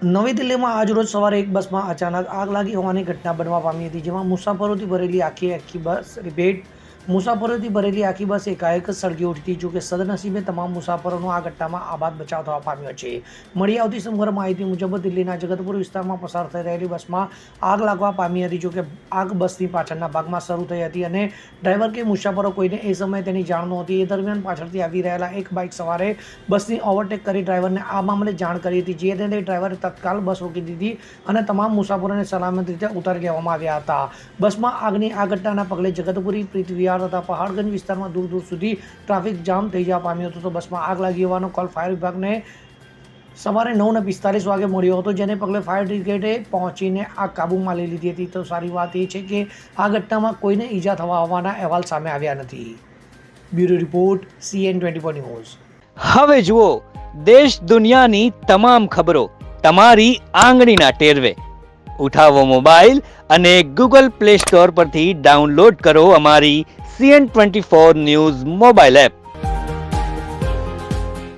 નવી દિલ્હીમાં આજરોજ સવારે એક બસમાં અચાનક આગ લાગી હોવાની ઘટના બનવા પામી હતી, જેમાં મુસાફરોથી ભરેલી આખી બસ મુસાફરોથી ભરેલી આખી બસ એકાએક સળગી ઉઠી. જો કે સદનસીબે તમામ મુસાફરોનો આ ઘટનામાં આબાદ બચાવ થવા પામ્યો છે. મળી આવતી સમગ્ર માહિતી મુજબ દિલ્હીના જગતપુર વિસ્તારમાં પસાર થઈ રહેલી બસમાં આગ લાગવા પામી હતી. જો કે આગ બસની પાછળના ભાગમાં શરૂ થઈ હતી અને ડ્રાઈવર કે મુસાફરો કોઈને એ સમયે તેની જાણ નહોતી. એ દરમિયાન પાછળથી આવી રહેલા એક બાઇક સવારે બસની ઓવરટેક કરી ડ્રાઈવરને આ મામલે જાણ કરી હતી, જેને લઈ ડ્રાઈવરે તત્કાલ બસ રોકી દીધી અને તમામ મુસાફરોને સલામત રીતે ઉતારી લેવામાં આવ્યા હતા. બસમાં આગની આ ઘટનાના પગલે જગતપુરી, પ્રીતિવિહાર તથા પહાડગંજ વિસ્તારમાં દૂર દૂર સુધી ટ્રાફિક જામ થઈ જવા પામ્યો હતો. તો બસમાં આગ લાગી હોવાનો કોલ ફાયર વિભાગને સવારે 9:45 વાગે મળ્યો હતો, જેને પગલે ફાયર બ્રિગેડે પહોંચીને આગ કાબૂમાં લઈ લીધી હતી. તો સારી વાત એ છે કે આ ઘટનામાં કોઈને ઈજા થવા હોવાના અહેવાલ સામે આવ્યા નથી. Bureau report, CN24 news. હવે જુઓ દેશ દુનિયાની તમામ ખબરો તમારી આંગળીના ટેરવે. ઉઠાવો મોબાઈલ અને Google Play Store પરથી ડાઉનલોડ કરો અમારી CN24 ન્યૂઝ મોબાઈલ એપ.